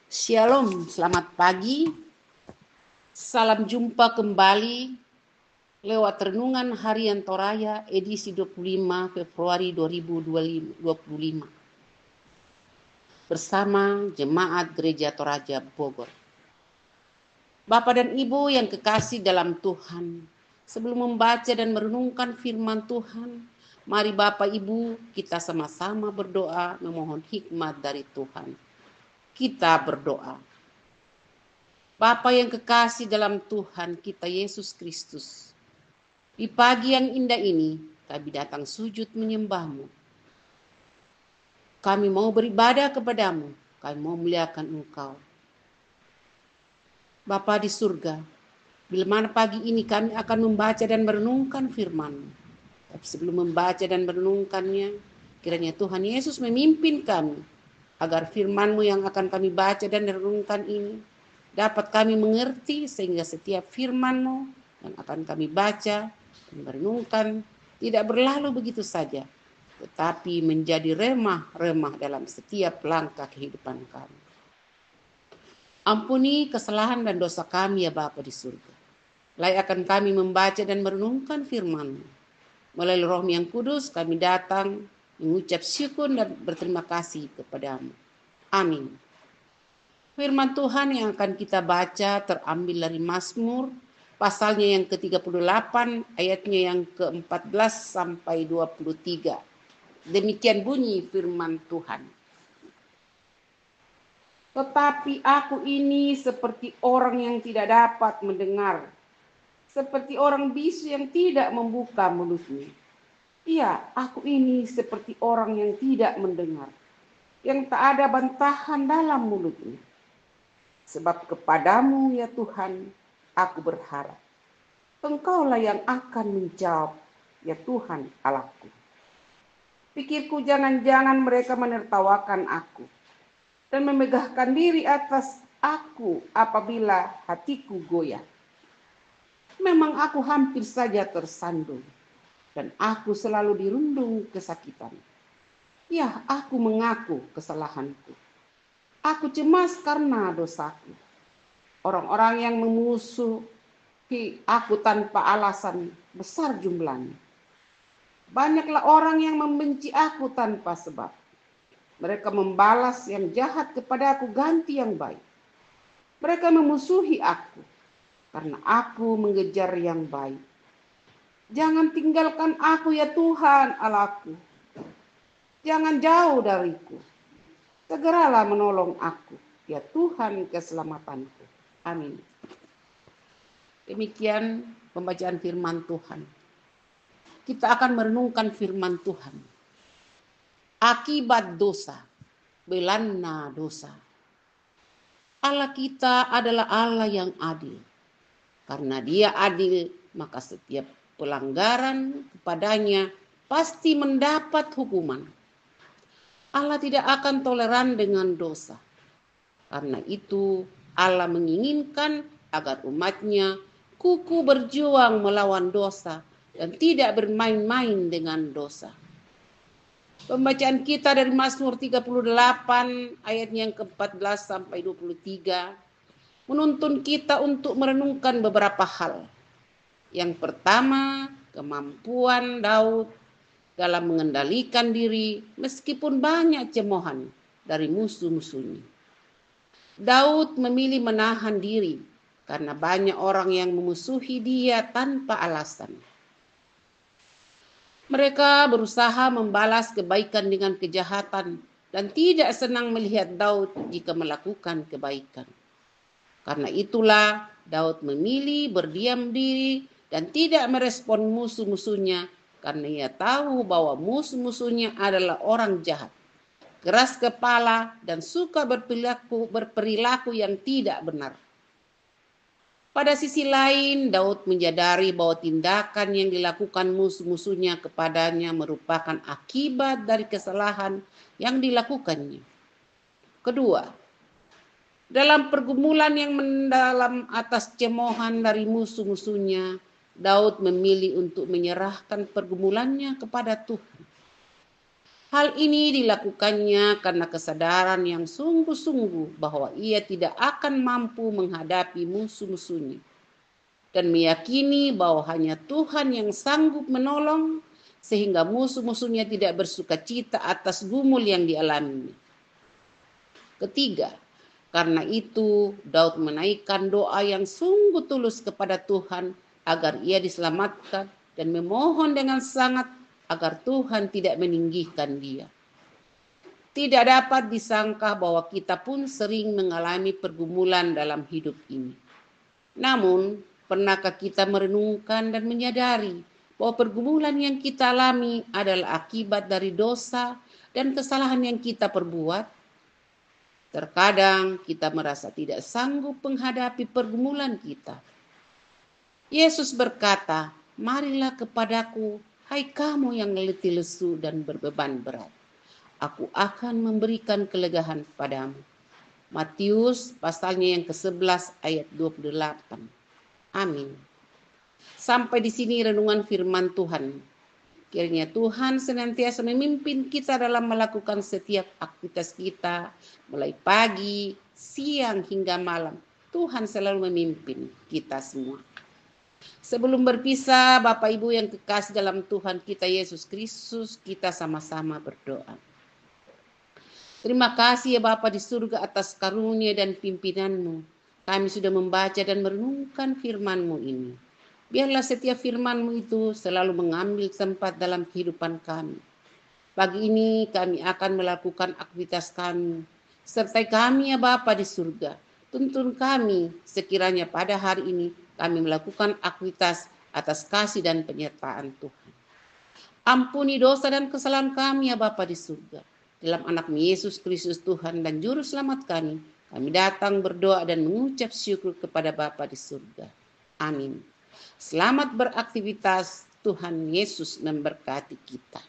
Shalom, selamat pagi. Salam jumpa kembali lewat Renungan Harian Toraya edisi 25 Februari 2025 bersama Jemaat Gereja Toraja Bogor. Bapak dan Ibu yang kekasih dalam Tuhan, sebelum membaca dan merenungkan firman Tuhan, mari Bapak Ibu kita sama-sama berdoa memohon hikmat dari Tuhan. Kita berdoa. Bapa yang kekasih dalam Tuhan kita Yesus Kristus, di pagi yang indah ini kami datang sujud menyembah-Mu. Kami mau beribadah kepadamu, kami mau muliakan Engkau. Bapa di surga, bila mana pagi ini kami akan membaca dan merenungkan firman-Mu. Tapi sebelum membaca dan merenungkannya, kiranya Tuhan Yesus memimpin kami, agar firman-Mu yang akan kami baca dan renungkan ini dapat kami mengerti, sehingga setiap firman-Mu yang akan kami baca dan merenungkan tidak berlalu begitu saja, tetapi menjadi remah-remah dalam setiap langkah kehidupan kami. Ampuni kesalahan dan dosa kami ya Bapa di surga. Layakkan kami membaca dan merenungkan firman-Mu. Melalui Roh yang Kudus kami datang mengucap syukur dan berterima kasih kepadamu. Amin. Firman Tuhan yang akan kita baca terambil dari Mazmur pasalnya yang ke-38 ayatnya yang ke-14 sampai 23. Demikian bunyi firman Tuhan. Tetapi aku ini seperti orang yang tidak dapat mendengar, seperti orang bisu yang tidak membuka mulutnya. Iya, aku ini seperti orang yang tidak mendengar, yang tak ada bantahan dalam mulutnya. Sebab kepadamu ya Tuhan, aku berharap. Engkaulah yang akan menjawab, ya Tuhan Allahku. Pikirku jangan-jangan mereka menertawakan aku dan memegahkan diri atas aku apabila hatiku goyah. Memang aku hampir saja tersandung dan aku selalu dirundung kesakitan. Ya, aku mengaku kesalahanku. Aku cemas karena dosaku. Orang-orang yang memusuhi aku tanpa alasan besar jumlahnya. Banyaklah orang yang membenci aku tanpa sebab. Mereka membalas yang jahat kepada aku ganti yang baik. Mereka memusuhi aku karena aku mengejar yang baik. Jangan tinggalkan aku ya Tuhan Allahku. Jangan jauh dariku. Segeralah menolong aku ya Tuhan keselamatanku. Amin. Demikian pembacaan firman Tuhan. Kita akan merenungkan firman Tuhan. Akibat dosa, belana dosa. Allah kita adalah Allah yang adil. Karena Dia adil, maka setiap pelanggaran kepadanya pasti mendapat hukuman. Allah tidak akan toleran dengan dosa. Karena itu Allah menginginkan agar umatnya kukuh berjuang melawan dosa dan tidak bermain-main dengan dosa. Pembacaan kita dari Mazmur 38 ayatnya yang ke-14 sampai 23 menuntun kita untuk merenungkan beberapa hal. Yang pertama, kemampuan Daud dalam mengendalikan diri meskipun banyak cemoohan dari musuh-musuhnya. Daud memilih menahan diri karena banyak orang yang memusuhi dia tanpa alasan. Mereka berusaha membalas kebaikan dengan kejahatan dan tidak senang melihat Daud jika melakukan kebaikan. Karena itulah Daud memilih berdiam diri dan tidak merespon musuh-musuhnya karena ia tahu bahwa musuh-musuhnya adalah orang jahat, keras kepala dan suka berperilaku yang tidak benar. Pada sisi lain, Daud menyadari bahwa tindakan yang dilakukan musuh-musuhnya kepadanya merupakan akibat dari kesalahan yang dilakukannya. Kedua, dalam pergumulan yang mendalam atas cemoohan dari musuh-musuhnya, Daud memilih untuk menyerahkan pergumulannya kepada Tuhan. Hal ini dilakukannya karena kesadaran yang sungguh-sungguh bahwa ia tidak akan mampu menghadapi musuh-musuhnya dan meyakini bahwa hanya Tuhan yang sanggup menolong sehingga musuh-musuhnya tidak bersuka cita atas gumul yang dialaminya. Ketiga, karena itu Daud menaikkan doa yang sungguh tulus kepada Tuhan agar ia diselamatkan dan memohon dengan sangat agar Tuhan tidak meninggikan dia. Tidak dapat disangka bahwa kita pun sering mengalami pergumulan dalam hidup ini. Namun, pernahkah kita merenungkan dan menyadari bahwa pergumulan yang kita alami adalah akibat dari dosa dan kesalahan yang kita perbuat? Terkadang kita merasa tidak sanggup menghadapi pergumulan kita. Yesus berkata, "Marilah kepadaku, hai kamu yang letih lesu dan berbeban berat. Aku akan memberikan kelegaan padamu." Matius pasalnya yang ke-11 ayat 28. Amin. Sampai di sini renungan firman Tuhan. Kiranya Tuhan senantiasa memimpin kita dalam melakukan setiap aktivitas kita, mulai pagi, siang, hingga malam. Tuhan selalu memimpin kita semua. Sebelum berpisah, Bapak Ibu yang kekasih dalam Tuhan kita Yesus Kristus, kita sama-sama berdoa. Terima kasih ya Bapa di surga atas karunia dan pimpinan-Mu. Kami sudah membaca dan merenungkan firman-Mu ini. Biarlah setiap firman-Mu itu selalu mengambil tempat dalam kehidupan kami. Pagi ini kami akan melakukan aktivitas kami. Sertai kami ya Bapa di surga. Tuntun kami sekiranya pada hari ini kami melakukan aktivitas atas kasih dan penyertaan Tuhan. Ampuni dosa dan kesalahan kami ya Bapa di surga. Dalam anak Yesus Kristus Tuhan dan Juru Selamat kami datang berdoa dan mengucap syukur kepada Bapa di surga. Amin. Selamat beraktivitas, Tuhan Yesus memberkati kita.